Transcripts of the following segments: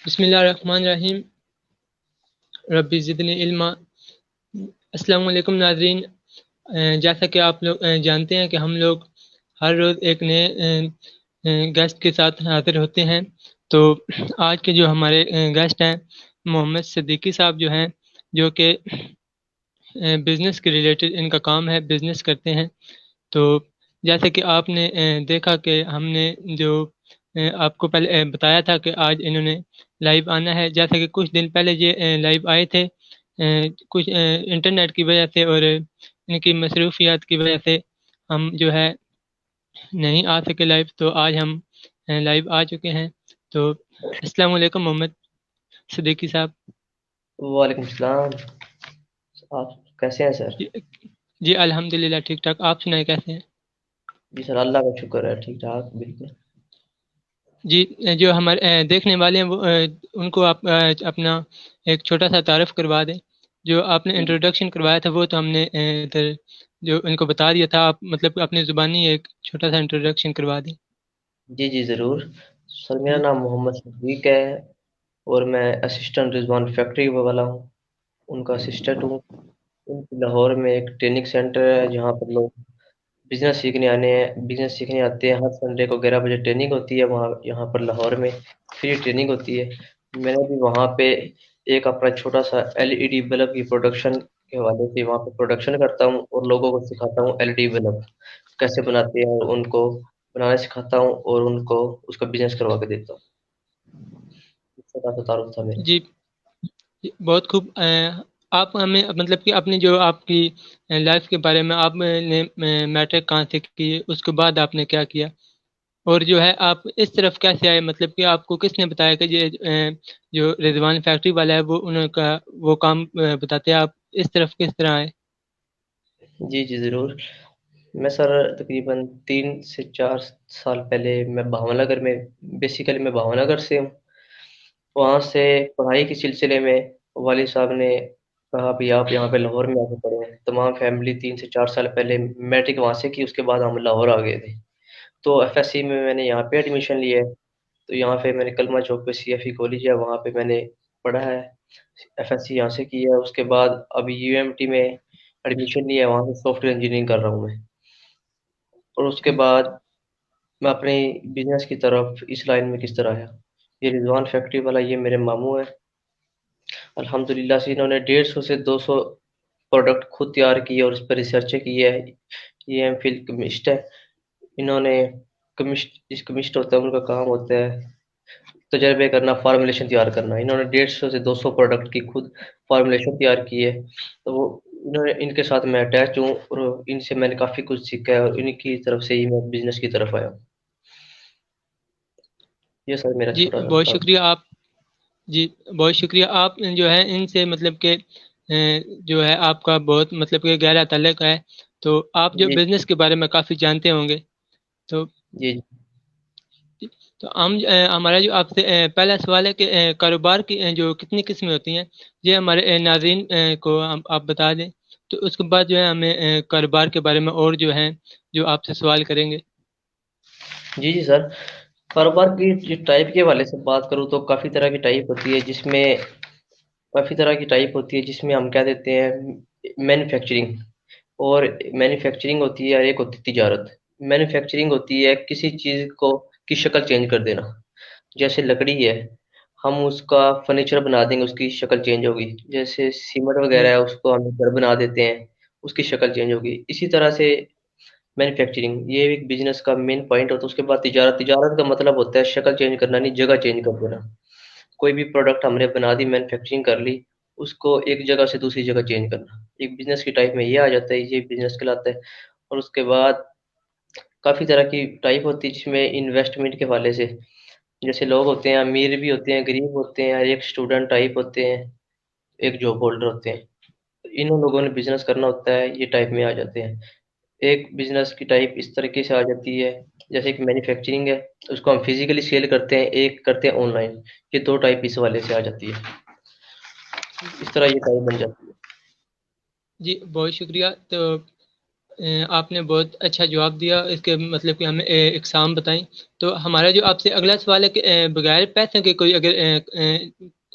बिस्मिल्लाहिर्रहमानिर्रहीम। रब्बी ज़िदनी इल्मा। अस्सलामु अलैकुम नाज़रीन। जैसा कि आप लोग जानते हैं कि हम लोग हर रोज़ एक नए गेस्ट के साथ हाज़िर होते हैं। तो आज के जो हमारे गेस्ट हैं मोहम्मद सिद्दीकी साहब जो हैं, जो कि बिज़नेस के रिलेटेड इनका काम है, बिज़नेस करते हैं। तो जैसे कि आपने देखा कि हमने जो आपको पहले बताया था कि आज इन्होंने लाइव आना है। जैसे कि कुछ दिन पहले ये लाइव आए थे, कुछ इंटरनेट की वजह से और इनकी मसरूफियात की वजह से हम जो है नहीं आ सके लाइव। तो आज हम लाइव आ चुके हैं। तो अस्सलाम वालेकुम मोहम्मद सिद्दीकी साहब। वालेकुम सलाम। आप कैसे हैं सर? जी, जी अल्हम्दुलिल्लाह ठीक ठाक। आप सुनाए कैसे हैं? जी सर, अल्लाह का शुक्र है, ठीक ठाक बिल्कुल। जी, जो हमारे देखने वाले हैं वो उनको आप अपना एक छोटा सा तारफ़ करवा दें। जो आपने जी इंट्रोडक्शन करवाया था वो तो हमने इधर जो इनको बता दिया था। आप मतलब अपनी ज़ुबानी एक छोटा सा इंट्रोडक्शन करवा दें। जी जी ज़रूर। सर मेरा जी नाम मोहम्मद सदीक है और मैं असिस्टेंट रिजवान फैक्ट्री वाला हूँ, उनका असिस्टेंट हूँ। उनकी लाहौर में एक ट्रेनिंग सेंटर है जहाँ पर लोग बिजनेस सीखने आते हैं। हर संडे को 11 बजे ट्रेनिंग होती है वहाँ, यहाँ पर लाहौर में फ्री ट्रेनिंग होती है। मैंने भी वहाँ पे एक अपना छोटा सा एलईडी बल्ब की प्रोडक्शन के हवाले से वहाँ पे प्रोडक्शन करता हूँ और लोगों को सिखाता हूँ एलईडी बल्ब कैसे बनाते हैं, और उनको बनाना सिखाता हूँ और उनको उसका बिजनेस करवा के देता हूँ। इस तरह से तारुफ था मेरा। जी जी, बहुत खूब। आप हमें मतलब कि अपनी जो आपकी लाइफ के बारे में आपने मैट्रिक कहाँ से की, उसके बाद आपने क्या किया और जो है आप इस तरफ कैसे आए? मतलब कि आपको किसने बताया कि ये जो रिजवान फैक्ट्री वाला है वो उनका वो काम बताते हैं? आप इस तरफ किस तरह आए? जी जी ज़रूर। मैं सर तकरीबन 3 से 4 साल पहले मैं भावनगर में, बेसिकली मैं भावनगर से हूँ। वहाँ से पढ़ाई के सिलसिले में वालिद साहब ने कहा भी आप यहाँ पे लाहौर में आके पढ़ें। तमाम फैमिली 3 से 4 साल पहले मैट्रिक वहाँ से की, उसके बाद हम लाहौर आ गए थे। तो एफएससी में मैंने यहाँ पे एडमिशन लिया है। तो यहाँ पे मैंने कलमा चौक पे सीएफई कॉलेज है, वहाँ पे मैंने पढ़ा है। एफएससी यहाँ से की है। उसके बाद अभी यूएमटी में एडमिशन लिया है, वहाँ से सॉफ्टवेयर इंजीनियरिंग कर रहा हूँ मैं। और उसके जी बाद मैं अपने बिजनेस की तरफ इस लाइन में किस तरह आया। ये रिजवान फैक्ट्री वाला ये मेरे मामू है। अल्हम्दुलिल्लाह से इन्होंने 150 से 200 प्रोडक्ट खुद तैयार किए और उस पर रिसर्च की है। ये एमफिल केमिस्ट है। इन्होंने केमिस्ट, इस केमिस्ट होता है, उनका काम होता है तजर्बे करना, फार्मूलेशन तैयार करना। इन्होंने 150 से 200 प्रोडक्ट की खुद फार्मूलेशन तैयार की है। तो वो इन्होंने, इनके साथ मैं अटैच हूँ और इनसे मैंने काफ़ी कुछ सीखा है और इनकी तरफ से ही मैं बिजनेस की तरफ आया हूँ। ये सर मेरा जी छोटा सा बहुत था। शुक्रिया आप। जी बहुत शुक्रिया। आप जो है इनसे मतलब कि जो है आपका बहुत मतलब कि गहरा ताल्लुक है। तो आप जो जी बिजनेस के बारे में काफ़ी जानते होंगे। तो जी जी तो हम हमारा जो आपसे पहला सवाल है कि कारोबार की जो कितनी किस्में होती हैं, ये हमारे नाज़रीन को आप बता दें। तो उसके बाद जो है हमें कारोबार के बारे में और जो है जो आपसे सवाल करेंगे। जी जी सर। कारोबार की जो टाइप के हवाले से बात करूँ तो काफ़ी तरह की टाइप होती है, जिसमें हम क्या देते हैं मैन्युफैक्चरिंग। और मैन्युफैक्चरिंग होती है और एक होती है तिजारत। मैन्युफैक्चरिंग होती है किसी चीज़ को की शक्ल चेंज कर देना। जैसे लकड़ी है, हम उसका फर्नीचर बना देंगे, उसकी शक्ल चेंज होगी। जैसे सीमेंट वगैरह जी है, उसको हम घर बना देते हैं, उसकी शक्ल चेंज होगी। इसी तरह से मैन्युफैक्चरिंग ये एक बिजनेस का मेन पॉइंट होता है। उसके बाद तिजारत। तिजारत का मतलब होता है शक्ल चेंज करना नहीं, जगह चेंज कर देना। कोई भी प्रोडक्ट हमने बना दी, मैन्युफैक्चरिंग कर ली, उसको एक जगह से दूसरी जगह चेंज करना, एक बिजनेस की टाइप में ये आ जाता है, ये बिजनेस कहलाता है। और उसके बाद काफ़ी तरह की टाइप होती है जिसमें इन्वेस्टमेंट के हवाले से, जैसे लोग होते हैं, अमीर भी होते हैं, गरीब होते हैं, एक स्टूडेंट टाइप होते हैं, एक जॉब होल्डर होते हैं। इन लोगों ने बिजनेस करना होता है, ये टाइप में आ जाते हैं। एक बिजनेस की टाइप इस तरीके से आ जाती है, जैसे कि मैन्युफैक्चरिंग है, उसको हम फिजिकली सेल करते हैं, एक करते हैं ऑनलाइन। ये दो टाइप इस वाले से आ जाती है। इस तरह ये टाइप बन जाती है। जी बहुत शुक्रिया। तो आपने बहुत अच्छा जवाब दिया इसके मतलब कि हमें इकसाम बताई। तो हमारा जो आपसे अगला सवाल है कि बगैर पैसों के कोई अगर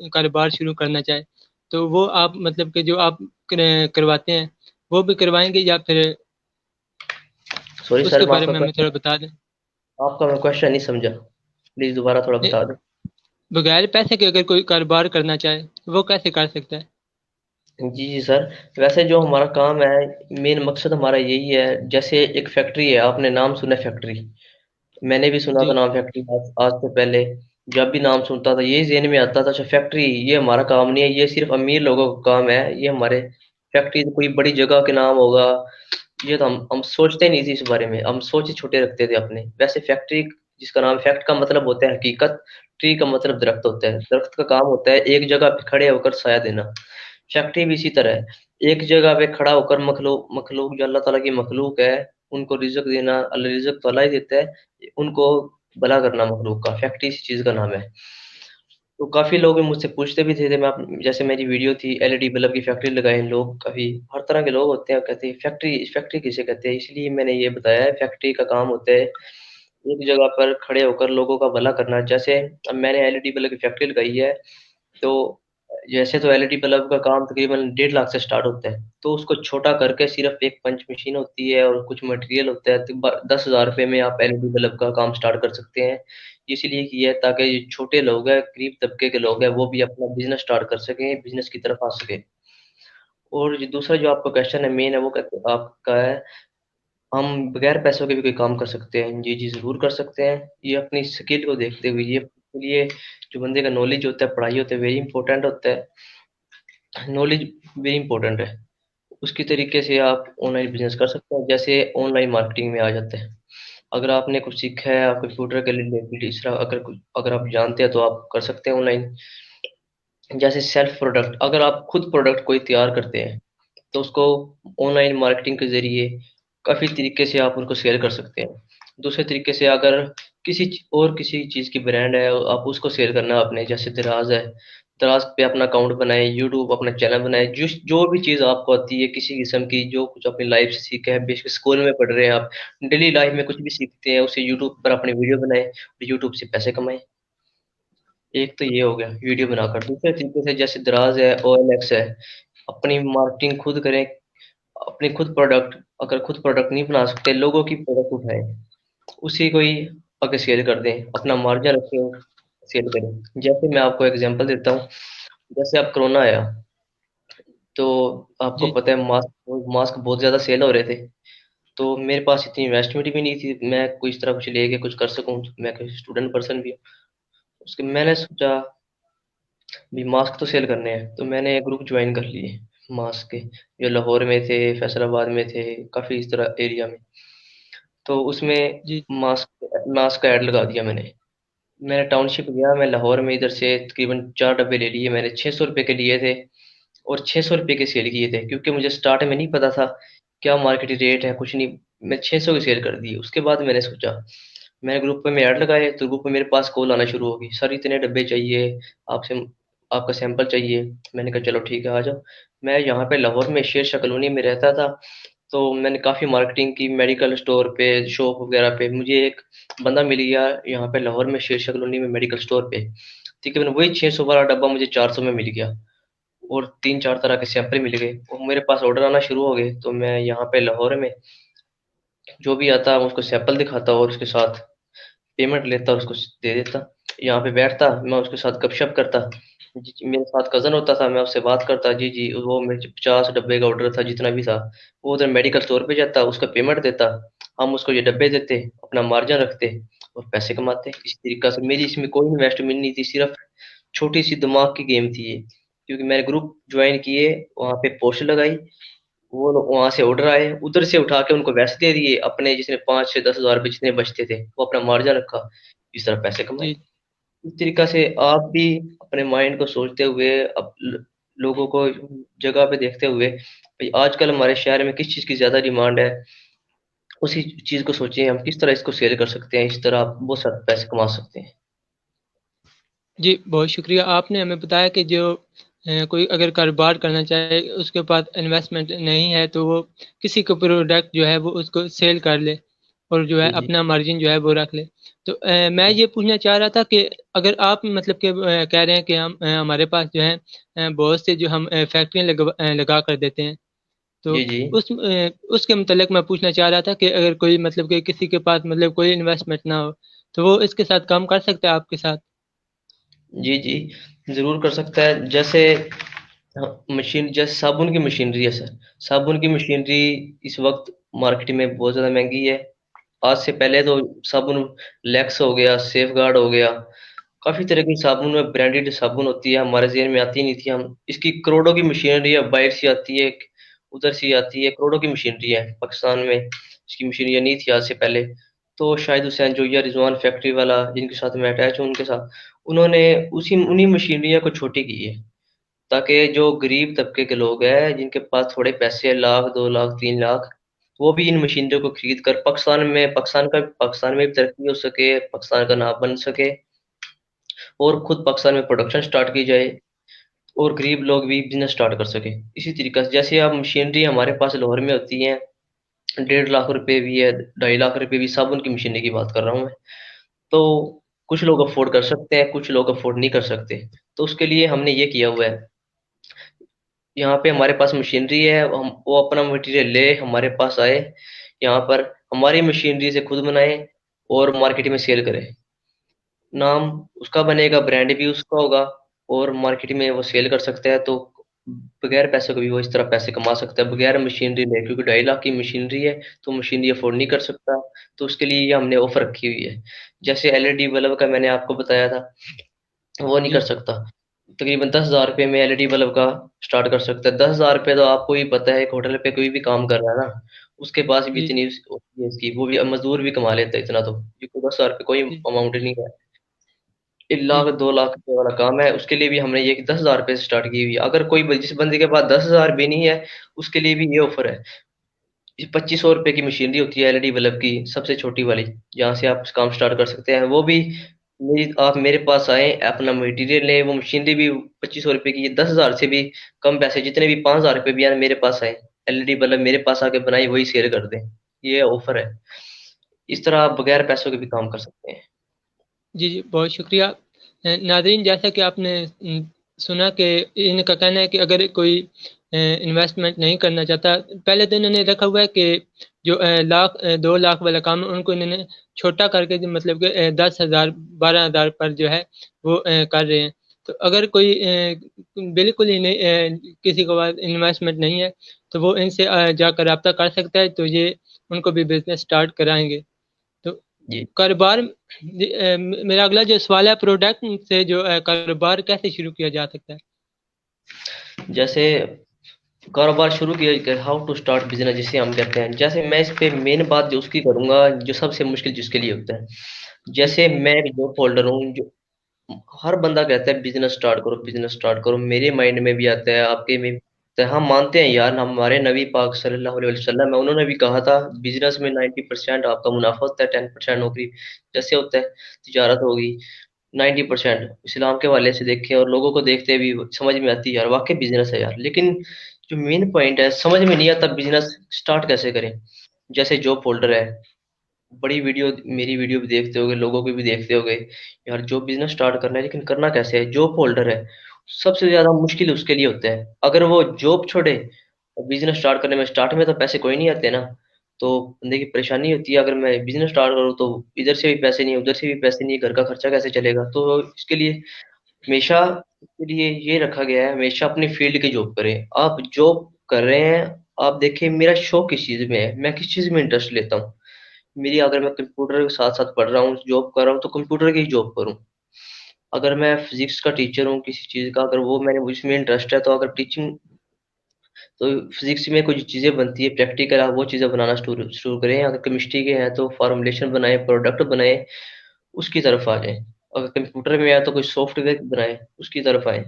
कारोबार शुरू करना चाहे तो वो आप मतलब कि जो आप करवाते हैं वो भी करवाएंगे या फिर सॉरी उसके सर, मैं बारे आपका में हमें थोड़ा क्वेश्चन बता दें। आपका मैं क्वेश्चन नहीं समझा, प्लीज दोबारा थोड़ा नहीं, बता दें। बगैर पैसे के अगर कोई कारोबार करना चाहे वो कैसे कर सकता है? जी जी सर, वैसे जो हमारा काम है, मेन मकसद हमारा यही है। जैसे एक फैक्ट्री है, आपने नाम सुना है फैक्ट्री, मैंने भी सुना था जी नाम फैक्ट्री आज से पहले। जब भी नाम सुनता था यही ज़हन में आता था, अच्छा फैक्ट्री, ये हमारा काम नहीं है, ये सिर्फ अमीर लोगों का काम है। ये हमारे फैक्ट्री कोई बड़ी जगह के नाम होगा, ये तो हम सोचते नहीं थे इस बारे में, हम सोच ही छोटे रखते थे अपने। वैसे फैक्ट्री, जिसका नाम फैक्ट का मतलब होता है हकीकत, ट्री का मतलब दरख्त होता है। दरख्त का काम होता है एक जगह पे खड़े होकर साया देना। फैक्ट्री भी इसी तरह है, एक जगह पे खड़ा होकर मखलूक मखलूक जो अल्लाह ताला की मखलूक है, उनको रिज़्क देना। अल्लाह रिज़्क तो अल्लाह ही देता है, उनको भला करना मखलूक का, फैक्ट्री इसी चीज़ का नाम है। तो काफ़ी लोग मुझसे पूछते भी थे, मैं जैसे मेरी वीडियो थी एलईडी बल्ब की फैक्ट्री लगाए लोग, काफ़ी हर तरह के लोग होते हैं, कहते हैं फैक्ट्री, फैक्ट्री किसे कहते हैं। इसलिए मैंने ये बताया है, फैक्ट्री का काम होता है एक जगह पर खड़े होकर लोगों का भला करना। जैसे अब मैंने एलईडी बल्ब की फैक्ट्री लगाई है, तो जैसे तो एलईडी बल्ब का काम तकरीबन 1.5 लाख से स्टार्ट होता है, तो उसको छोटा करके सिर्फ एक पंच मशीन होती है और कुछ मटेरियल होता है, तो 10,000 रुपये में आप एलईडी बल्ब का काम स्टार्ट कर सकते हैं। इसलिए किया है ताकि जो छोटे लोग हैं, गरीब तबके के लोग हैं, वो भी अपना बिजनेस स्टार्ट कर सकें, बिजनेस की तरफ आ सके। और जो दूसरा जो आपका क्वेश्चन है मेन है, वो कहते आपका है हम बगैर पैसों के भी कोई काम कर सकते हैं। जी जी, ज़रूर कर सकते हैं। ये अपनी स्किल को देखते हुए, ये जो बंदे का नॉलेज होता है, पढ़ाई होता है, वेरी इंपॉर्टेंट होता है। नॉलेज वेरी इंपॉर्टेंट है। उसकी तरीके से आप ऑनलाइन बिजनेस कर सकते हैं, जैसे ऑनलाइन मार्केटिंग में आ जाते हैं। अगर आपने कुछ सीखा है, आप कंप्यूटर के रिलेटेड, इस तरह अगर आप जानते हैं तो आप कर सकते हैं ऑनलाइन। जैसे सेल्फ प्रोडक्ट, अगर आप खुद प्रोडक्ट कोई तैयार करते हैं तो उसको ऑनलाइन मार्केटिंग के ज़रिए काफ़ी तरीके से आप उनको सेल कर सकते हैं। दूसरे तरीके से अगर किसी चीज़ की ब्रांड है, आप उसको सेल करना है आपने, जैसे दराज है, दराज पे अपना अकाउंट बनाए, यूट्यूब अपना चैनल बनाए, जो भी चीज़ आपको आती है किसी किस्म की, जो कुछ अपनी लाइफ से सीखा है, बेशक स्कूल में पढ़ रहे हैं आप, डेली लाइफ में कुछ भी सीखते हैं, उसे यूट्यूब पर अपनी वीडियो बनाए, यूट्यूब से पैसे कमाएं। एक तो ये हो गया वीडियो बनाकर। दूसरे तरीके से जैसे दराज है, ओएलएक्स है, अपनी मार्केटिंग खुद करें, अपनी खुद प्रोडक्ट, अगर खुद प्रोडक्ट नहीं बना सकते, लोगों की प्रोडक्ट उठाएं, उसी को ही आगे सेल कर दें, अपना मार्जिन रखें, सेल करें। जैसे मैं आपको एग्जांपल देता हूँ, जैसे अब कोरोना आया, तो आपको जी पता है मास्क मास्क बहुत ज़्यादा सेल हो रहे थे। तो मेरे पास इतनी इन्वेस्टमेंट भी नहीं थी, मैं कोई इस तरह कुछ लेके कुछ कर सकूँ, मैं कोई स्टूडेंट पर्सन भी हूँ। उसके मैंने सोचा भी मास्क तो सेल करने हैं, तो मैंने एक ग्रुप ज्वाइन कर लिए मास्क के, जो लाहौर में थे, फैसलाबाद में थे, काफ़ी इस तरह एरिया में। तो उसमें जी मास्क मास्क का ऐड लगा दिया मैंने। मैंने टाउनशिप गया, मैं लाहौर में इधर से तकरीबन 4 डब्बे ले लिए मैंने, 600 रुपये के लिए थे, और 600 रुपये के सेल किए थे, क्योंकि मुझे स्टार्ट में नहीं पता था क्या मार्केट रेट है, कुछ नहीं। मैं 600 की सेल कर दी। उसके बाद मैंने सोचा, मैंने ग्रुप में ऐड लगाए, तो ग्रुप में मेरे पास कॉल आना शुरू होगी, सर इतने डब्बे चाहिए आपसे, आपका सैंपल चाहिए। मैंने कहा चलो ठीक है, आ जाओ। मैं यहाँ पे लाहौर में शेर शाह कॉलोनी में रहता था, तो मैंने काफ़ी मार्केटिंग की, मेडिकल स्टोर पे, शॉप वगैरह पे। मुझे एक बंदा मिल गया यहाँ पे लाहौर में शेर शाह कॉलोनी में मेडिकल स्टोर पे, ठीक है, मैंने वही 600 वाला डब्बा मुझे 400 में मिल गया, और 3-4 तरह के सैंपल मिल गए, और मेरे पास ऑर्डर आना शुरू हो गए। तो मैं यहाँ पे लाहौर में जो भी आता मैं उसको सैंपल दिखाता और उसके साथ पेमेंट लेता और उसको दे देता। यहाँ पे बैठता, मैं उसके साथ गपशप करता। मेरे साथ कज़न होता था, मैं उससे बात करता, जी जी, वो मेरे 50 डब्बे का ऑर्डर था जितना भी था। वो उधर मेडिकल स्टोर पे जाता, उसका पेमेंट देता, हम उसको ये डब्बे देते, अपना मार्जिन रखते और पैसे कमाते। इस तरीका से मेरी इसमें कोई इन्वेस्टमेंट नहीं थी, सिर्फ छोटी सी दिमाग की गेम थी ये। क्योंकि मैंने ग्रुप ज्वाइन किए, वहाँ पे पोस्ट लगाई, वो लोग वहां से ऑर्डर आए, उधर से उठा के उनको वैसे दे दिए, अपने जिसने 5 से 10 हज़ार रुपये जितने बचते थे वो अपना मार्जिन रखा, इस तरह पैसे कमाए। जी इस तरीका से आप भी अपने माइंड को सोचते हुए, लोगों को जगह पे देखते हुए, भाई आजकल हमारे शहर में किस चीज़ की ज़्यादा डिमांड है, उसी चीज़ को सोचिए हम किस तरह इसको सेल कर सकते हैं, इस तरह आप बहुत सारे पैसे कमा सकते हैं। जी, बहुत शुक्रिया। आपने हमें बताया कि जो कोई अगर कारोबार करना चाहे, उसके पास इन्वेस्टमेंट नहीं है, तो वो किसी को प्रोडक्ट जो है वो उसको सेल कर ले और जो है जी, जी। अपना मार्जिन जो है वो रख ले। तो मैं ये पूछना चाह रहा था कि अगर आप मतलब कि कह रहे हैं कि हम हमारे पास जो है बहुत से जो हम फैक्ट्रियाँ लगा कर देते हैं, तो जी, जी। उसके मुतल्लिक मैं पूछना चाह रहा था कि अगर कोई मतलब कि किसी के पास मतलब कोई इन्वेस्टमेंट ना हो, तो वो इसके साथ काम कर सकता है आपके साथ? जी, जी। ज़रूर कर सकता है। जैसे मशीन जैसे साबुन की मशीनरी है सर। साबुन की मशीनरी इस वक़्त मार्केट में बहुत ज़्यादा महँगी है। आज से पहले तो साबुन लैक्स हो गया, सेफगार्ड हो गया, काफ़ी तरह की साबुन में ब्रांडेड साबुन होती है, हमारे ज़हन में आती नहीं थी। हम इसकी करोड़ों की मशीनरी है, बाहर से आती है, उधर से आती है, करोड़ों की मशीनरी है। पाकिस्तान में इसकी मशीनरियाँ नहीं थी आज से पहले। तो शाहिद हुसैन जोइया रिजवान फैक्ट्री वाला जिनके साथ मैं अटैच हूँ उनके साथ, उन्होंने उसी उन्हीं मशीनरियों को छोटी की है, ताकि जो गरीब तबके के लोग हैं जिनके पास थोड़े पैसे हैं, लाख 2 लाख 3 लाख, वो भी इन मशीनरियों को खरीद कर पाकिस्तान में भी तरक्की हो सके, पाकिस्तान का नाम बन सके और खुद पाकिस्तान में प्रोडक्शन स्टार्ट की जाए और गरीब लोग भी बिजनेस स्टार्ट कर सके। इसी तरीके से जैसे अब मशीनरी हमारे पास लाहौर में होती है, 1.5 लाख रुपए भी है, 2.5 लाख रुपए भी, साबुन की मशीनरी की बात कर रहा हूँ मैं। तो कुछ लोग अफोर्ड कर सकते हैं, कुछ लोग अफोर्ड नहीं कर सकते। तो उसके लिए हमने ये किया हुआ है, यहाँ पे हमारे पास मशीनरी है, हम वो अपना मटेरियल ले हमारे पास आए, यहाँ पर हमारी मशीनरी से खुद बनाए और मार्केट में सेल करें। नाम उसका बनेगा, ब्रांड भी उसका होगा और मार्केट में वो सेल कर सकता है। तो बगैर पैसे के भी वो इस तरह पैसे कमा सकता है, बगैर मशीनरी ले, क्योंकि 2.5 लाख की मशीनरी है तो मशीनरी अफोर्ड नहीं कर सकता। तो उसके लिए ये हमने ऑफर रखी हुई है। जैसे एलईडी बल्ब का मैंने आपको बताया था, वो नहीं कर जी, सकता। तकरीबन 10,000 रुपये में एलईडी बल्ब का स्टार्ट कर सकता है। 10,000 रुपये तो आपको ही पता है, एक होटल पे कोई भी काम कर रहा है ना, उसके पास भी जी, इतनी होती है इसकी, वो भी मजदूर भी कमा लेता है इतना। तो ये कोई 10,000 रुपये कोई जी, अमाउंट नहीं है। 1 लाख जी, 2 लाख रुपये वाला काम है, उसके लिए भी हमने ये 10,000 रुपये से स्टार्ट की हुई है। अगर कोई जिस बंदे के पास 10,000 भी नहीं है, उसके लिए भी ये ऑफर है। 2500 रुपये की मशीनरी होती है एलईडी बल्ब की, सबसे छोटी वाली, जहाँ से आप काम स्टार्ट कर सकते हैं। वो भी मेरी आप मेरे पास आए, अपना मटेरियल लें, वो मशीनरी भी 2500 रुपये की, ये 10,000 से भी कम पैसे, जितने भी 5,000 रुपये भी आए मेरे पास आए, एलईडी बल्ब मेरे पास आके बनाए, वही शेयर कर दें। ये ऑफर है। इस तरह आप बगैर पैसों के भी काम कर सकते हैं। जी, जी, बहुत शुक्रिया। नाज़रीन, जैसा कि आपने सुना कि इनका कहना है कि अगर कोई इन्वेस्टमेंट नहीं करना चाहता, पहले तो इन्होंने रखा हुआ है कि जो 2 लाख वाला काम है उनको इन्होंने छोटा करके जो मतलब कि 10,000 12,000 पर जो है वो कर रहे हैं। तो अगर कोई बिल्कुल ही नहीं किसी के पास इन्वेस्टमेंट नहीं है, तो वो इनसे जाकर रब्ता कर सकता है, तो ये उनको भी बिजनेस स्टार्ट कराएंगे। तो जी। कारोबार मेरा अगला जो सवाल है, प्रोडक्ट से जो कारोबार कैसे शुरू किया जा सकता है? जैसे कारोबार शुरू किया, हाउ टू स्टार्ट बिजनेस जिसे हम कहते हैं, जैसे मैं इस पे मेन बात जो उसकी करूंगा, जो सबसे मुश्किल जिसके लिए होता है। जी, जैसे मैं एक जॉब होल्डर हूँ, जो हर बंदा कहता है बिजनेस स्टार्ट करो, बिजनेस स्टार्ट करो, मेरे माइंड में भी आता है, आपके में भी आता है। हम मानते हैं यार, हमारे नबी पाक सल्लल्लाहु अलैहि वसल्लम है, उन्होंने भी कहा था बिजनेस में 90% आपका मुनाफा होता है, 10% नौकरी। जैसे होता है तिजारत होगी, 90% इस्लाम के वाले से देखें और लोगों को देखते भी समझ में आती है यार, वाकई बिजनेस है यार। लेकिन जो मेन पॉइंट है, समझ में नहीं आता बिजनेस स्टार्ट कैसे करें। जैसे जॉब होल्डर है, बड़ी वीडियो, मेरी वीडियो भी देखते होगे, लोगों की भी देखते होगे, यार जो बिजनेस स्टार्ट करना है लेकिन करना कैसे है, जॉब होल्डर है, सबसे ज्यादा मुश्किल उसके लिए होता है। अगर वो जॉब छोड़े और बिजनेस स्टार्ट करने में, स्टार्ट में तो पैसे कोई नहीं आते ना, तो बंदे की परेशानी होती है। अगर मैं बिजनेस स्टार्ट करूँ तो इधर से भी पैसे नहीं, उधर से भी पैसे नहीं, घर का खर्चा कैसे चलेगा। तो इसके लिए हमेशा, इसके लिए ये रखा गया है, हमेशा अपनी फील्ड की जॉब करें। आप जॉब कर रहे हैं, आप देखिए मेरा शौक किस चीज़ में है, मैं किस चीज़ में इंटरेस्ट लेता हूँ। मेरी, अगर मैं कंप्यूटर के साथ साथ पढ़ रहा हूँ, जॉब कर रहा हूँ, तो कंप्यूटर की जॉब करूँ। अगर मैं फिजिक्स का टीचर हूँ किसी चीज़ का, अगर वो मैंने उसमें इंटरेस्ट है, तो अगर टीचिंग, तो फिजिक्स में कुछ चीज़ें बनती है प्रैक्टिकल, आप वो चीज़ें बनाना शुरू शुरू करें। अगर केमिस्ट्री के हैं तो फॉर्मुलेशन बनाएं, प्रोडक्ट बनाएं, उसकी तरफ आ जाएं। अगर कंप्यूटर में है तो कोई सॉफ्टवेयर बनाएं, उसकी तरफ आए।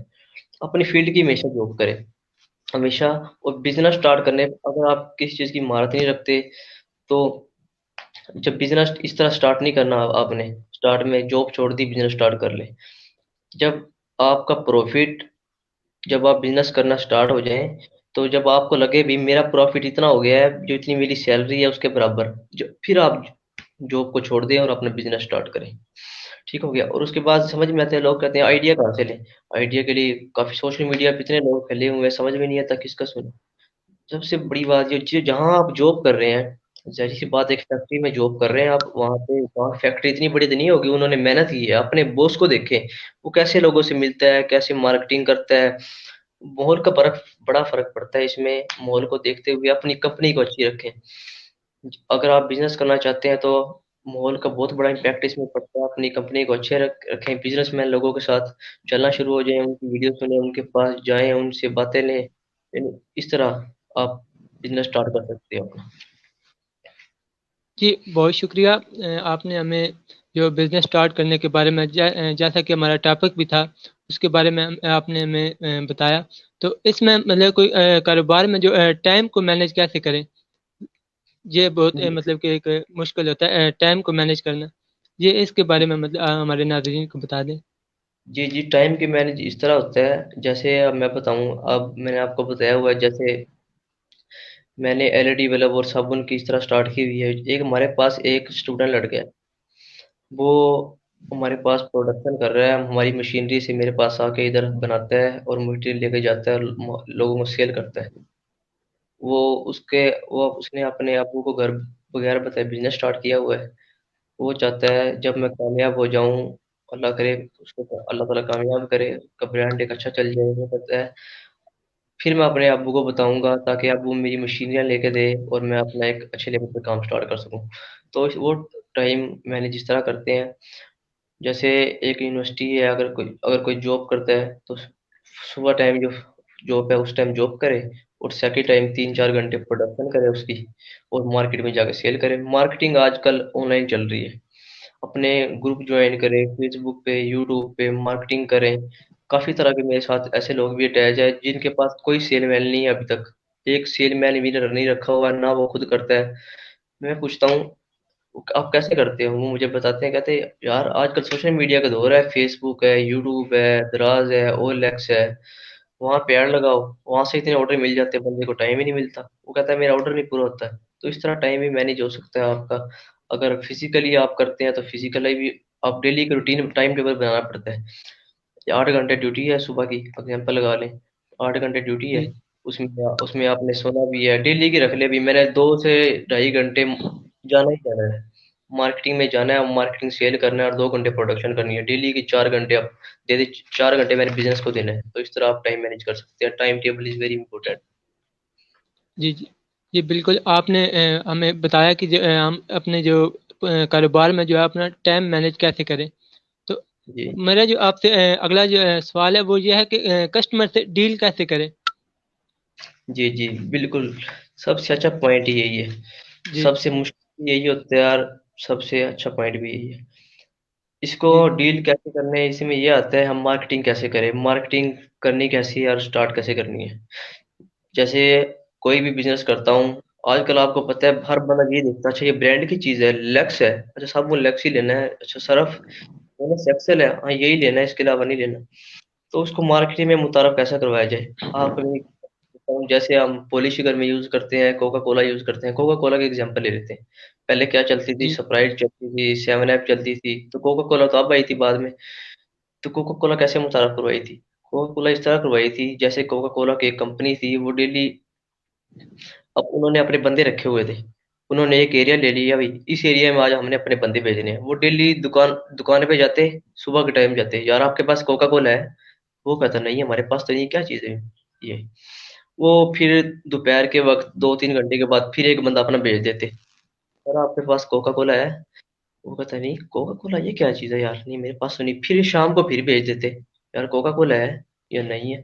अपनी फील्ड की हमेशा जॉब करें, हमेशा। और बिजनेस स्टार्ट करने, अगर आप किसी चीज़ की महारत नहीं रखते, तो जब बिजनेस इस तरह स्टार्ट नहीं करना, आपने स्टार्ट में जॉब छोड़ दी, बिजनेस स्टार्ट कर ले। जब आपका प्रॉफिट जब आप बिजनेस करना स्टार्ट हो जाएं, तो जब आपको लगे भी मेरा प्रॉफिट इतना हो गया है जो इतनी मेरी सैलरी है उसके बराबर, जो फिर आप जॉब को छोड़ दें और अपना बिजनेस स्टार्ट करें। ठीक हो गया। और उसके बाद समझ में आता है, लोग कहते हैं आइडिया कहाँ से लें। आइडिया के लिए काफी सोशल मीडिया पे इतने लोग फैले हुए हैं, समझ में नहीं आता किसका सुने। सबसे बड़ी बात ये जहाँ आप जॉब कर रहे हैं, जाहिर सी बात, एक फैक्ट्री में जॉब कर रहे हैं आप, वहाँ पे वहाँ फैक्ट्री इतनी बड़ी तो नहीं होगी, उन्होंने मेहनत की है, अपने बॉस को देखें वो कैसे लोगों से मिलता है, कैसे मार्केटिंग करता है। माहौल का फर्क, बड़ा फर्क पड़ता है इसमें। माहौल को देखते हुए अपनी कंपनी को अच्छी रखें। अगर आप बिजनेस करना चाहते हैं तो माहौल का बहुत बड़ा इम्पैक्ट इसमें पड़ता है। अपनी कंपनी को अच्छे रखें, बिजनेसमैन लोगों के साथ चलना शुरू हो जाएं, उनकी वीडियो सुने, उनके पास जाएं, उनसे बातें लें। यानी इस तरह आप बिजनेस स्टार्ट कर सकते हो अपना। जी, बहुत शुक्रिया। आपने हमें जो बिज़नेस स्टार्ट करने के बारे में, जैसा कि हमारा टॉपिक भी था, उसके बारे में आपने हमें बताया। तो इसमें मतलब कोई कारोबार में जो टाइम को मैनेज कैसे करें, ये बहुत जी मतलब कि एक मुश्किल होता है टाइम को मैनेज करना। ये इसके बारे में मतलब हमारे नाज़रीन को बता दें। जी जी, टाइम की मैनेज इस तरह होता है, जैसे अब मैं बताऊं, अब मैंने आपको बताया हुआ है, जैसे मैंने एलईडी बल्ब और साबुन की इस तरह स्टार्ट की हुई है। एक हमारे पास एक स्टूडेंट लड़का है, वो हमारे पास प्रोडक्शन कर रहा है, हमारी मशीनरी से मेरे पास आके इधर बनाता है और मटेरियल लेके जाता है और लोगों को सेल करता है। वो उसके वो उसने अपने अबू को घर वगैरह बताया, बिजनेस स्टार्ट किया हुआ है। वो चाहता है जब मैं कामयाब हो जाऊं, अल्लाह करे, उसको अल्लाह ताला कामयाब करे, उसका ब्रांड एक अच्छा चल जाए, वो कहता है फिर मैं अपने अब्बू को बताऊंगा ताकि अब्बू मेरी मशीनरियाँ लेके दे और मैं अपना एक अच्छे लेवल पे काम स्टार्ट कर सकूं। तो वो टाइम मैंने जिस तरह करते हैं, जैसे एक यूनिवर्सिटी है, अगर कोई जॉब करता है तो सुबह टाइम जो जॉब है उस टाइम जॉब करे, और सेकेंड टाइम 3-4 घंटे प्रोडक्शन करे उसकी, और मार्केट में जाके सेल करे। मार्केटिंग आजकल ऑनलाइन चल रही है, अपने ग्रुप ज्वाइन करें, फेसबुक पे, यूट्यूब पे मार्केटिंग करें। काफी तरह के मेरे साथ ऐसे लोग भी अटैच है जिनके पास कोई सेलमैन नहीं है अभी तक, एक सेलमैन भी नहीं रखा हुआ, ना वो खुद करता है। मैं पूछता हूँ आप कैसे करते हो, वो मुझे बताते हैं, कहते हैं यार आजकल सोशल मीडिया का दौर है, फेसबुक है, यूट्यूब है, दराज है, ओएलएक्स है, वहाँ पे ऐड लगाओ, वहां से इतने ऑर्डर मिल जाते हैं, बंदे को टाइम ही नहीं मिलता। वो कहता है मेरा ऑर्डर नहीं पूरा होता है। तो इस तरह टाइम भी मैनेज हो सकता है आपका। अगर फिजिकली आप करते हैं तो फिजिकली भी आप डेली का रूटीन टाइम टेबल बनाना पड़ता है। 8 घंटे ड्यूटी है सुबह की, एग्जाम्पल लगा लें, 8 घंटे ड्यूटी है, जी उसमें उसमें आपने सोना भी है, डेली की रख ले भी मैंने 2 से ढाई घंटे जाना ही जाना है, मार्केटिंग में जाना है, मार्केटिंग सेल करना है, और 2 घंटे प्रोडक्शन करनी है, डेली की 4 घंटे आप दे दे, 4 घंटे मेरे बिजनेस को देना है। तो इस तरह आप टाइम मैनेज कर सकते हैं। Time table is very important. जी जी जी, बिल्कुल। आपने हमें बताया कि हम अपने जो कारोबार में जो है अपना टाइम मैनेज कैसे करें। तो जी मेरा जो आपसे अगला जो सवाल है वो ये है कि कस्टमर से डील कैसे करें। जी जी, बिल्कुल। सबसे अच्छा पॉइंट यही है, जी सबसे मुश्किल यही होता है यार, सबसे अच्छा पॉइंट भी यही है। इसको जी डील कैसे करने है, इसमें ये आता है हम मार्केटिंग कैसे करें, मार्केटिंग करनी कैसी है और स्टार्ट कैसे करनी है। जैसे कोई भी बिजनेस करता हूँ, आजकल आपको पता है हर बंदा ये देखता है, अच्छा ये ब्रांड की चीज है, लक्स है, अच्छा सबको लक्स ही लेना है, अच्छा सर्फ मैंने एक्सेल है, हाँ यही लेना है, इसके अलावा नहीं लेना। तो उसको मार्केटिंग में मुतारफ कैसे करवाया जाए। आपने जैसे हम पॉलिश शुगर में यूज करते हैं, कोका कोला यूज करते हैं, कोका कोला का एग्जांपल ले लेते हैं। पहले क्या चलती थी, जी स्प्राइट चलती थी, सेवन अप चलती थी, तो कोका कोला तो अब आई थी बाद में। तो कोका कोला कैसे मुतारफ करवाई थी, कोका कोला इस तरह करवाई थी, जैसे कोका कोला की एक कंपनी थी, वो डेली, अब उन्होंने अपने बंदे रखे हुए थे, उन्होंने एक एरिया ले लिया, भाई इस एरिया में आज हमने अपने बंदे भेजने हैं। वो डेली दुकान दुकान पे जाते, सुबह के टाइम जाते, यार आपके पास कोका कोला है, वो कहता नहीं हमारे पास तो नहीं, क्या चीज़ है ये। वो फिर दोपहर के वक्त 2-3 घंटे के बाद फिर एक बंदा अपना भेज देते, सर आपके पास कोका कोला है, वो कहता नहीं कोका कोला ये क्या चीज़ है यार, नहीं मेरे पास तो नहीं, फिर शाम को फिर भेज देते, यार कोका कोला है या नहीं है।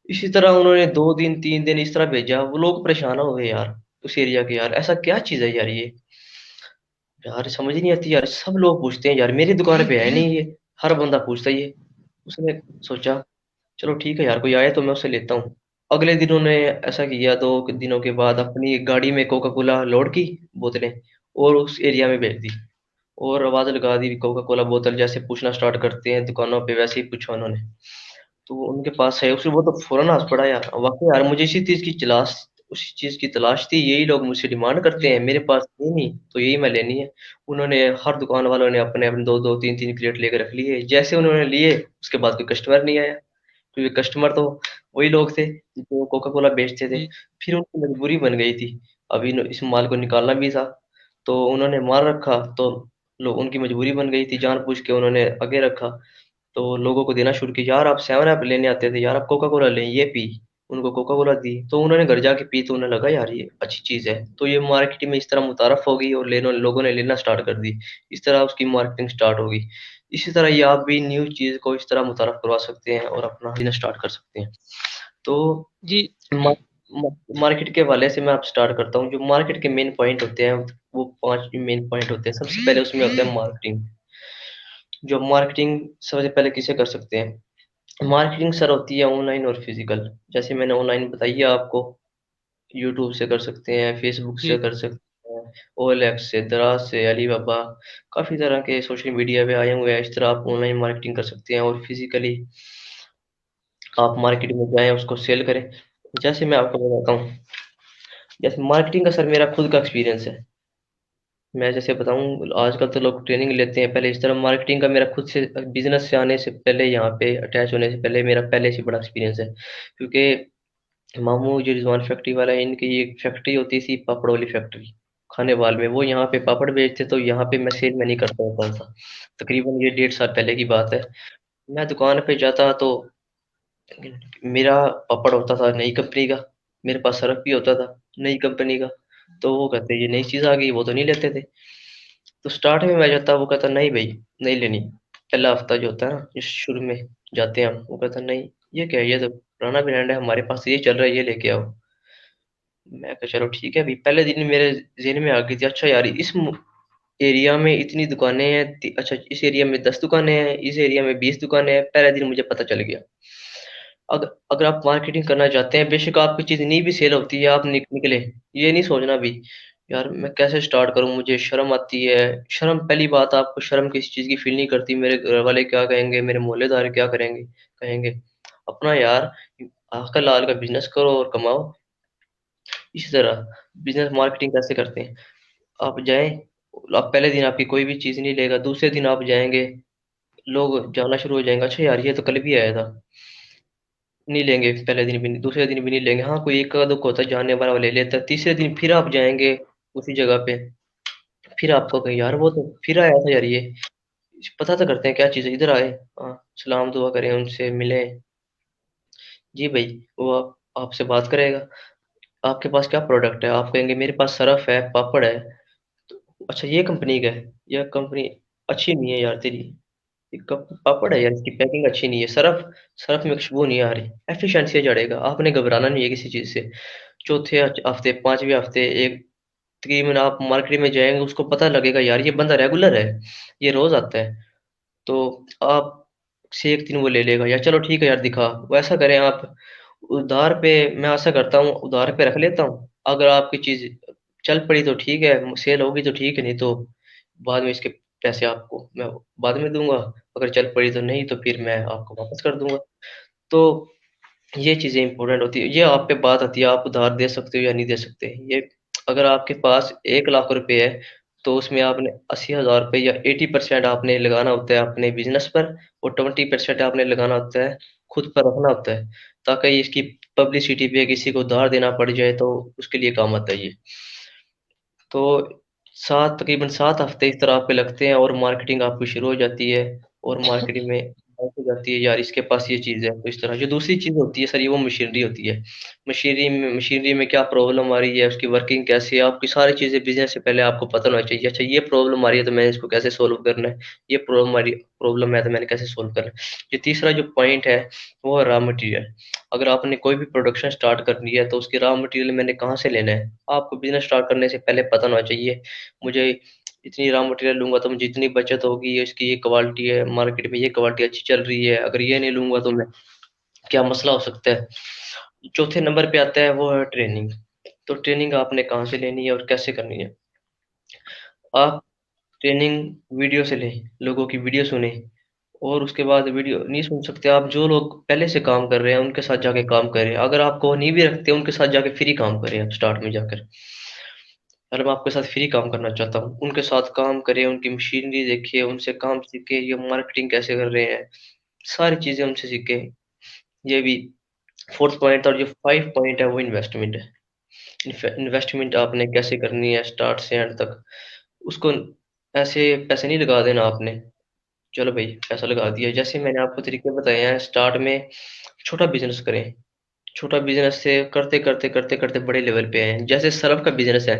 इसी तरह उन्होंने 2 दिन 3 दिन इस तरह भेजा, वो लोग परेशान हो गए यार, उस एरिया के, यार ऐसा क्या चीज़ है यार ये, यार समझ नहीं आती यार, सब लोग पूछते हैं यार मेरी दुकान पे है नहीं ये, हर बंदा पूछता है ये। उसने सोचा चलो ठीक है यार, कोई आए तो मैं उससे लेता हूँ। अगले दिन उन्होंने ऐसा किया, 2 दिनों के बाद अपनी एक गाड़ी में कोका कोला लोड की बोतलें, और उस एरिया में भेज दी, और आवाज लगा दी कोका कोला बोतल, जैसे पूछना स्टार्ट करते हैं दुकानों पे वैसे ही पूछा उन्होंने। तो उनके पास है उसमें, वो तो फौरन हंस पड़ा यार, वाकई यार मुझे उसी चीज की तलाश थी, यही लोग मुझसे डिमांड करते हैं, जी, मेरे पास थी नहीं तो यही मैं लेनी है। उन्होंने हर दुकान वालों ने अपने अपने दो दो तीन तीन क्रेट लेकर रख लिए, जैसे उन्होंने लिए उसके बाद कोई कस्टमर नहीं आया, क्योंकि कस्टमर तो वही लोग थे जो कोका कोला बेचते थे। जी, फिर उनकी मजबूरी बन गई थी, अभी इस माल को निकालना भी था, तो उन्होंने माल रखा, तो लोग उनकी मजबूरी बन गई थी, जानबूझ के उन्होंने आगे रखा। तो लोगों को देना शुरू किया, यार आप सेवन अप लेने आते थे, यार आप कोका कोला लें, ये पी। उनको कोका कोला दी, तो उन्होंने घर जाके पी, तो उन्हें लगा यार ये अच्छी चीज है, तो ये मार्केट में इस तरह मुतारफ हो गई और लेने लोगों ने लेना स्टार्ट कर दी। इस तरह उसकी मार्केटिंग स्टार्ट होगी। इसी तरह ये आप भी न्यू चीज को इस तरह मुतारफ करवा सकते हैं और अपना बिजनेस स्टार्ट कर सकते हैं। तो जी, मार्केट के हवाले से मैं आप स्टार्ट करता हूँ, जो मार्केट के मेन पॉइंट होते हैं, वो 5 मेन पॉइंट होते हैं। सबसे पहले उसमें होता है मार्केटिंग। जो मार्केटिंग सबसे पहले किसे कर सकते हैं? मार्केटिंग सर होती है ऑनलाइन और फिजिकल, जैसे मैंने ऑनलाइन बताई है आपको, यूट्यूब से कर सकते हैं, फेसबुक से जी, कर सकते हैं, ओएलएक्स से, दराज से, अलीबाबा, काफ़ी तरह के सोशल मीडिया पे आए हुए हैं, इस तरह आप ऑनलाइन मार्केटिंग कर सकते हैं। और फिजिकली आप मार्केट में जाएं, उसको सेल करें। जैसे मैं आपको बताता हूँ, जैसे मार्केटिंग का सर मेरा खुद का एक्सपीरियंस है, मैं जैसे बताऊँ, आजकल तो लोग ट्रेनिंग लेते हैं, पहले इस तरह मार्केटिंग का मेरा खुद से बिजनेस से आने से पहले, यहाँ पे अटैच होने से पहले मेरा पहले से बड़ा एक्सपीरियंस है। क्योंकि मामू जो रिजवान फैक्ट्री वाला है, इनकी एक फैक्ट्री होती थी पापड़ वाली फैक्ट्री, खानेवाल में, वो यहाँ पे पापड़ बेचते, तो यहाँ पे मैं सेल में नहीं करता होता था। तकरीबन ये 1.5 साल पहले की बात है। मैं दुकान पे जाता तो मेरा पापड़ होता था नई कंपनी का, मेरे पास सरफ भी होता था नई कंपनी का, तो वो कहते ये नई चीज़ आ गई, वो तो नहीं लेते थे। तो स्टार्ट में मैं जाता, वो कहता नहीं भाई नहीं लेनी। पहला हफ्ता जो होता है ना, जो शुरू में जाते हैं हम, वो कहता नहीं ये क्या है, ये तो पुराना ब्रांड है, हमारे पास ये चल रहा है, ये लेके आओ। मैं कहा चलो ठीक है। अभी पहले दिन मेरे ज़हन में आ गई थी, अच्छा यार इस एरिया में इतनी दुकानें हैं, अच्छा इस एरिया में 10 दुकानें हैं, इस एरिया में 20 दुकानें हैं, पहले दिन मुझे पता चल गया। अगर अगर आप मार्केटिंग करना चाहते हैं, बेशक आपकी चीज़ नहीं भी सेल होती है, आप निकले, ये नहीं सोचना भी यार मैं कैसे स्टार्ट करूं, मुझे शर्म आती है। शर्म, पहली बात, आपको शर्म किसी चीज़ की फील नहीं करती, मेरे घर वाले क्या कहेंगे, मेरे मोहल्लेदार क्या करेंगे, कहेंगे। अपना यार हक लाल का बिजनेस करो और कमाओ। इसी तरह बिजनेस मार्केटिंग कैसे करते हैं? आप जाएं, आप पहले दिन आपकी कोई भी चीज़ नहीं लेगा, दूसरे दिन आप जाएंगे, लोग जाना शुरू हो जाएंगे, अच्छा यार ये तो कल भी आया था, नहीं लेंगे, पहले दिन भी नहीं, दूसरे दिन भी नहीं लेंगे, हाँ कोई एक का दुख होता है जानने वाला ले लेता है, तीसरे दिन फिर आप जाएंगे उसी जगह पे, फिर आपको कहें यार वो तो फिर आया था यार ये, पता तो करते हैं क्या चीज़ है, इधर आए, हाँ सलाम दुआ करें, उनसे मिले, जी भाई, वो आपसे बात करेगा, आपके पास क्या प्रोडक्ट है, आप कहेंगे मेरे पास सरफ है, पापड़ है, तो अच्छा ये कंपनी का है, यह कंपनी अच्छी नहीं है यार तेरी, ये पापड़ है यार, इसकी पैकिंग अच्छी नहीं है, सरफ सरफ में खुशबू नहीं आ रही, एफिशिएंसी जड़ेगा, आपने घबराना नहीं है किसी चीज़ से। चौथे हफ्ते, 5वें हफ्ते, एक तकरीबन आप मार्केट में जाएंगे, उसको पता लगेगा यार ये बंदा रेगुलर है, ये रोज आता है, तो आप से एक दिन वो ले लेगा, या चलो ठीक है यार दिखा, वैसा करें आप उधार पे, मैं ऐसा करता हूँ उधार पे रख लेता हूँ, अगर आपकी चीज़ चल पड़ी तो ठीक है, सेल होगी तो ठीक है, नहीं तो बाद में इसके पैसे आपको मैं बाद में दूंगा, अगर चल पड़ी तो, नहीं तो फिर मैं आपको वापस कर दूंगा। तो ये चीज़ें इंपॉर्टेंट होती है, ये आप पे बात आती है, आप उधार दे सकते हो या नहीं दे सकते। ये अगर आपके पास 1 लाख रुपए है, तो उसमें आपने 80,000 रुपये या 80% आपने लगाना होता है अपने बिजनेस पर, और 20% आपने लगाना होता है, खुद पर रखना होता है, ताकि इसकी पब्लिसिटी पे किसी को उधार देना पड़ जाए तो उसके लिए काम आता है ये। तो तकरीबन 7 हफ्ते इस तरह आपके लगते हैं, और मार्केटिंग आपकी शुरू हो जाती है, और मार्केटिंग में बात हो जाती है यार इसके पास ये चीज़ है, तो इस तरह जो दूसरी चीज़ होती है सर, ये वो मशीनरी होती है। मशीनरी में क्या प्रॉब्लम आ रही है, उसकी वर्किंग कैसे है, आपकी सारी चीज़ें बिजनेस से पहले आपको पता होना चाहिए, अच्छा ये प्रॉब्लम आ रही है तो मैंने इसको कैसे सोल्व करना है, ये प्रॉब्लम है तो मैंने कैसे सोल्व करना है। ये तीसरा जो पॉइंट है, वो है रॉ मटेरियल। अगर आपने कोई भी प्रोडक्शन स्टार्ट करनी है, तो उसकी रॉ मटेरियल मैंने कहाँ से लेना है, आपको बिजनेस स्टार्ट करने से पहले पता होना चाहिए। मुझे इतनी रॉ मटेरियल लूंगा तो मुझे इतनी बचत होगी, इसकी ये क्वालिटी है, मार्केट में ये क्वालिटी अच्छी चल रही है, अगर ये नहीं लूंगा तो मैं क्या मसला हो सकता है। चौथे नंबर पे आता है वो है ट्रेनिंग। तो ट्रेनिंग आपने कहाँ से लेनी है और कैसे करनी है? आप ट्रेनिंग वीडियो से लें, लोगों की वीडियो सुने, और उसके बाद वीडियो नहीं सुन सकते आप। जो लोग पहले से काम कर रहे हैं उनके साथ जाके काम करें, अगर आपको नहीं भी रखते उनके साथ जाके फ्री काम करें आप स्टार्ट में जाकर। अगर मैं आपके साथ फ्री काम करना चाहता हूँ, उनके साथ काम करें, उनकी मशीनरी देखिए, उनसे काम सीखे, ये मार्केटिंग कैसे कर रहे हैं, सारी चीजें उनसे सीखे। ये भी फोर्थ पॉइंट। और जो फाइव पॉइंट है वो इन्वेस्टमेंट है। इन्वेस्टमेंट आपने कैसे करनी है स्टार्ट से एंड तक। उसको ऐसे पैसे नहीं लगा देना आपने, चलो भाई पैसा लगा दिया। जैसे मैंने आपको तरीके बताए हैं, स्टार्ट में छोटा बिजनेस करें। छोटा बिजनेस से करते करते करते करते बड़े लेवल पे आए। जैसे सरफ का बिजनेस है,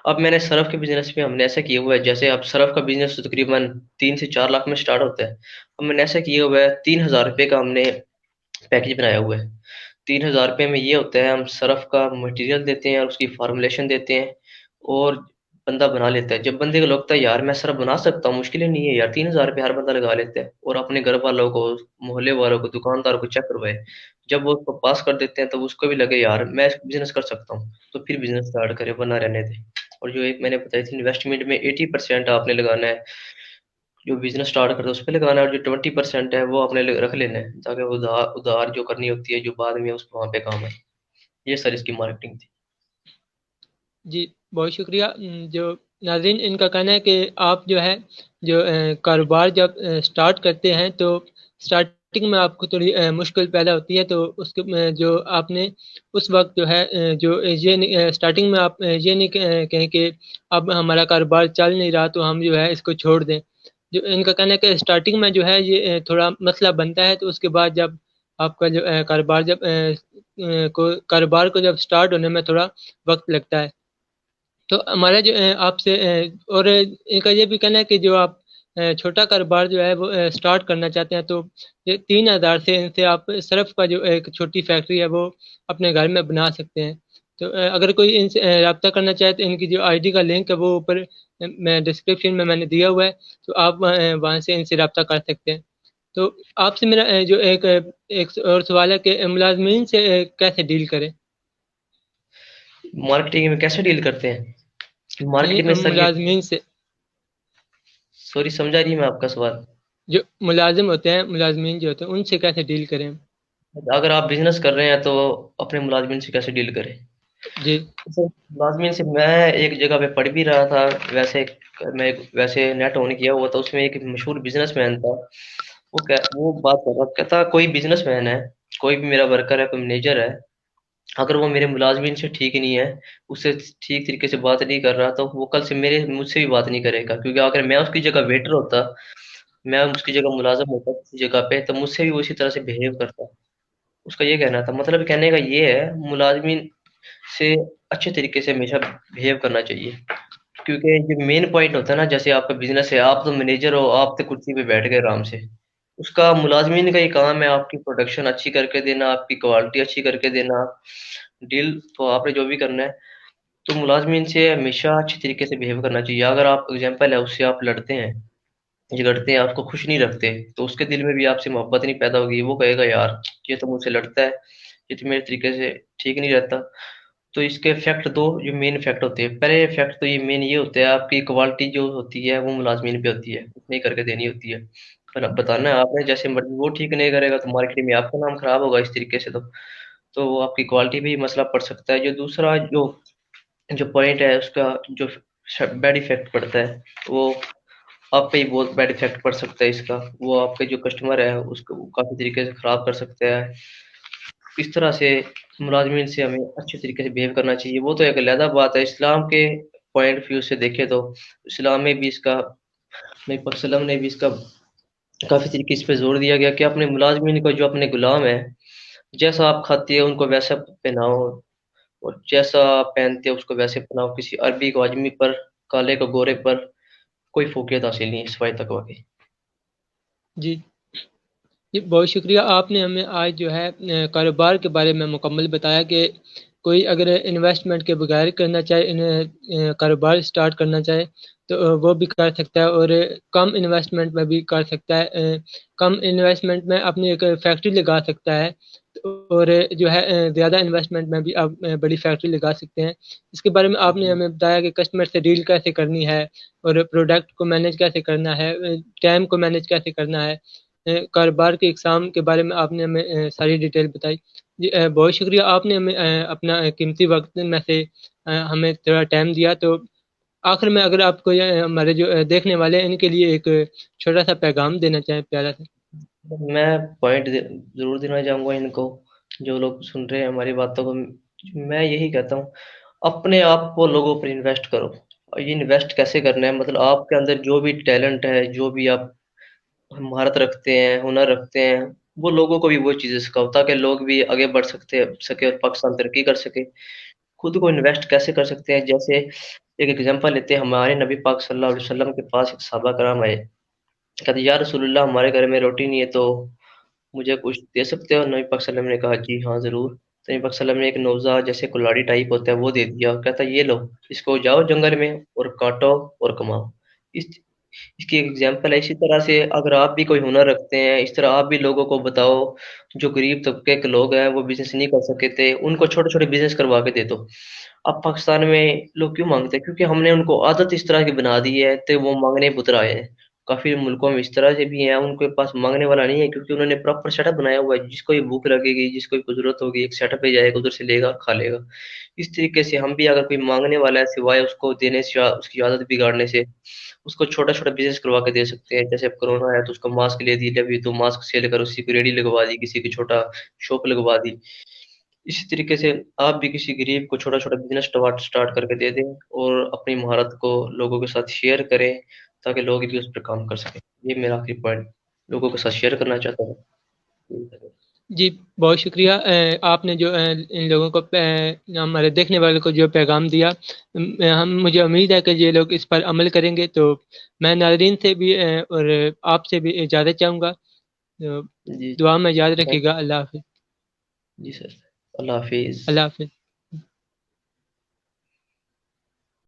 अब मैंने सरफ के बिजनेस में हमने ऐसा किया हुआ है, जैसे अब सरफ का बिजनेस तो तकरीबन 3 से 4 लाख में स्टार्ट होता है। अब मैंने ऐसा किया हुआ है, 3,000 रुपये का हमने पैकेज बनाया हुआ है। 3,000 रुपये में ये होता है, हम सरफ का मटेरियल देते हैं और उसकी फार्मूलेशन देते हैं, और बंदा बना लेता है। जब बंदे को लगता है यार मैं सरफ बना सकता हूँ, मुश्किल ही नहीं है यार, 3,000 रुपये हर बंदा लगा लेता है, और अपने घर वालों को, मोहल्ले वालों को, दुकानदारों को चेक करवाए। जब वो उसको पास कर देते हैं तब उसको भी लगे यार मैं बिजनेस कर सकता हूँ, तो फिर बिजनेस स्टार्ट करे, वरना रहने दे। और जो एक मैंने बताई थी इन्वेस्टमेंट में 80% आपने लगाना है, जो बिजनेस स्टार्ट करते हैं उस पे लगाना है, और जो 20% है वो अपने लिए रख लेना है, ताकि वो उधार उधार जो करनी होती है जो बाद में उसको वहाँ पे काम आए। ये सर इसकी मार्केटिंग थी। जी, बहुत शुक्रिया। जो नाज़रीन, इनका कहना है कि आप जो है जो कारोबार जब स्टार्ट करते हैं तो स्टार्टिंग में आपको थोड़ी मुश्किल पैदा होती है, तो उसके जो आपने उस वक्त जो है जो ये स्टार्टिंग में आप ये नहीं कहें कि अब हमारा कारोबार चल नहीं रहा तो हम जो है इसको छोड़ दें। जो इनका कहना है कि स्टार्टिंग में जो है ये थोड़ा मसला बनता है, तो उसके बाद जब आपका जो कारोबार जब कारोबार को जब स्टार्ट होने में थोड़ा वक्त लगता है। तो हमारा जो आपसे और इनका ये भी कहना है कि जो आप छोटा कारोबार जो है वो स्टार्ट करना चाहते हैं, तो ये 3,000 से इनसे आप सर्फ का जो एक छोटी फैक्ट्री है वो अपने घर में बना सकते हैं। तो अगर कोई इनसे रब्ता करना चाहे तो इनकी जो आईडी का लिंक है वो ऊपर मैं डिस्क्रिप्शन में मैंने दिया हुआ है, तो आप वहाँ से इनसे रब्ता कर सकते हैं। तो आपसे मेरा जो एक और सवाल है कि मुलाजमीन से कैसे डील करें। मार्केटिंग में कैसे डील करते हैं? मार्केटिंग में नहीं, सर ये, मुलाजमीन से। सॉरी समझा नहीं मैं आपका सवाल। जो मुलाजिम होते हैं, मुलाजमीन जो होते हैं, उनसे कैसे डील करें हम? अगर आप बिजनेस कर रहे हैं तो अपने मुलाजमिन से कैसे डील करें? जी। तो मुलाजमिन से मैं एक जगह पे पढ़ भी रहा था, वैसे मैं वैसे नेट ऑन किया हुआ था, उसमें एक मशहूर बिजनेसमैन था। वो बात कर रहा था, कहता कोई बिजनेसमैन है, कोई भी मेरा वर्कर है, कोई मैनेजर है, अगर वो मेरे मुलाजमिन से ठीक नहीं है, उससे ठीक तरीके से बात नहीं कर रहा, तो वो कल से मेरे मुझसे भी बात नहीं करेगा। क्योंकि अगर मैं उसकी जगह वेटर होता, मैं उसकी जगह मुलाजिम होता किसी जगह पे, तो मुझसे भी वो इसी तरह से बिहेव करता। उसका ये कहना था, मतलब कहने का ये है, मुलाजमिन से अच्छे तरीके से हमेशा बिहेव करना चाहिए। क्योंकि जो मेन पॉइंट होता है ना, जैसे आपका बिजनेस है, आप तो मैनेजर हो, आप तो कुर्सी पे बैठ गए आराम से, उसका मुलाजमीन का ही काम है आपकी प्रोडक्शन अच्छी करके देना, आपकी क्वालिटी अच्छी करके देना। डील तो आपने जो भी करना है, तो मुलाजमीन से हमेशा अच्छी तरीके से बिहेव करना चाहिए। अगर आप एग्जाम्पल है उससे आप लड़ते हैं, झगड़ते हैं, आपको खुश नहीं रखते, तो उसके दिल में भी आपसे मोहब्बत नहीं पैदा होगी। वो कहेगा यार ये तो मुझसे लड़ता है, ये तो मेरे तरीके से ठीक नहीं रहता। तो इसके इफेक्ट दो जो मेन इफेक्ट होते हैं, पहले इफेक्ट तो ये मेन ये होता है, आपकी क्वालिटी जो होती है वो मुलाजमीन पे होती है, उसने ही करके देनी होती है। पर अब बताना है आपने, जैसे मर्जी वो ठीक नहीं करेगा तो मार्केट में आपका नाम खराब होगा इस तरीके से। तो वो आपकी क्वालिटी भी मसला पड़ सकता है। जो दूसरा जो जो पॉइंट है उसका जो बैड इफेक्ट पड़ता है, वो आप पे ही बहुत बैड इफेक्ट पड़ सकता है इसका। वो आपके जो कस्टमर है उसको वो काफी तरीके से खराब कर सकता है। इस तरह से मुलाजमीन से हमें अच्छे तरीके से बिहेव करना चाहिए। वो तो एक अलहदा बात है, इस्लाम के पॉइंट व्यू से देखें तो इस्लाम में भी इसका, नबी पाक सल्लल्लाहु अलैहि वसल्लम ने भी इसका काफी तरीके इस पे जोर दिया गया कि अपने मुलाजमीन को, जो अपने गुलाम है, जैसा आप खाते हो उनको वैसा पहनाओ, और जैसा आप पहनते हो उसको वैसे पहनाओ। किसी अरबी को अजमी पर, काले को गोरे पर कोई फोकियत हासिल नहीं है सिवाय तकवा के। जी। जी, बहुत शुक्रिया। आपने हमें आज जो है कारोबार के बारे में मुकम्मल बताया कि कोई अगर इन्वेस्टमेंट के बगैर करना चाहे, कारोबार स्टार्ट करना चाहे, तो वो भी कर सकता है, और कम इन्वेस्टमेंट में भी कर सकता है। कम इन्वेस्टमेंट में अपनी एक फैक्ट्री लगा सकता है, और जो है ज़्यादा इन्वेस्टमेंट में भी आप बड़ी फैक्ट्री लगा सकते हैं। इसके बारे में आपने हमें बताया कि कस्टमर से डील कैसे करनी है, और प्रोडक्ट को मैनेज कैसे करना है, टाइम को मैनेज कैसे करना है, कारोबार के इकसाम के बारे में आपने हमें सारी डिटेल बताई। जी बहुत शुक्रिया, आपने हमें अपना कीमती वक्त में से हमें थोड़ा टाइम दिया। तो आखिर में अगर आपको हमारे जो देखने वाले हैं इनके लिए एक छोटा सा पैगाम देना चाहें प्यारा सा। मैं पॉइंट ज़रूर देना चाहूँगा इनको, जो लोग सुन रहे हैं हमारी बातों को। मैं यही कहता हूँ, अपने आप को लोगों पर इन्वेस्ट करो। और ये इन्वेस्ट कैसे करना है, मतलब आपके अंदर जो भी टैलेंट है, जो भी आप महारत रखते हैं, हुनर रखते हैं, वो लोगों को भी वो चीज़ें सिखाओ, ताकि लोग भी आगे बढ़ सके और पाकिस्तान तरक्की कर सके। खुद को इन्वेस्ट कैसे कर सकते हैं, जैसे एक एग्जांपल लेते हैं, हमारे नबी पाक सल्लल्लाहु अलैहि वसल्लम के पास एक सहाबा कराम आए, कहते या रसूलुल्लाह हमारे घर में रोटी नहीं है, तो मुझे कुछ दे सकते हो? नबी पाक सल्लल्लाहु अलैहि वसल्लम ने कहा जी हाँ ज़रूर। तो नबी पाक सल्लल्लाहु अलैहि वसल्लम ने एक नौज़ा जैसे कुल्हाड़ी टाइप होता है वो दे दिया, कहता ये लो, इसको जाओ जंगल में और काटो और कमाओ। इस इसकी एक एग्जाम्पल है। इसी तरह से अगर आप भी कोई हुनर रखते हैं, इस तरह आप भी लोगों को बताओ, जो गरीब तबके के लोग हैं वो बिजनेस नहीं कर सके थे, उनको छोटे छोटे बिजनेस करवा के दे दो। अब पाकिस्तान में लोग क्यों मांगते हैं? क्योंकि हमने उनको आदत इस तरह की बना दी है, तो वो मांगने पुतर आए हैं। काफी मुल्कों में इस तरह से भी हैं, उनके पास मांगने वाला नहीं है, क्योंकि उन्होंने प्रॉपर सेटअप बनाया हुआ है। जिसको ये भूख लगेगी, जिसको ये जरूरत होगी, एक सेटअप पे जाएगा, उधर से लेगा, खा लेगा। इस तरीके से हम भी, अगर कोई मांगने वाला है, सिवाय उसको देने से या उसकी आदत बिगाड़ने से, उसको छोटा छोटा बिजनेस करवा के दे सकते हैं। जैसे अब कोरोना है तो उसको मास्क ले दी, अभी तो मास्क सेल कर उसी की रेडी लगवा दी, किसी की छोटा शॉप लगवा दी। इसी तरीके से आप भी किसी गरीब को छोटा छोटा बिजनेस स्टार्ट स्टार्ट करके दे दें, और अपनी महारत को लोगों के साथ शेयर करें, ताकि लोग भी उस पर काम कर सकें। ये मेरा आखिरी पॉइंट लोगों के साथ शेयर करना चाहता हूँ। जी बहुत शुक्रिया, आपने जो इन लोगों को हमारे देखने वालों को जो पैगाम दिया, हम मुझे उम्मीद है कि ये लोग इस पर अमल करेंगे। तो मैं नाज़रीन से भी और आपसे भी इजाज़त चाहूँगा। तो जी दुआ में याद थैंक रखिएगा। अल्लाह हाफिज़। जी सर, अल्लाह हाफिज़। अल्लाह हाफिज़।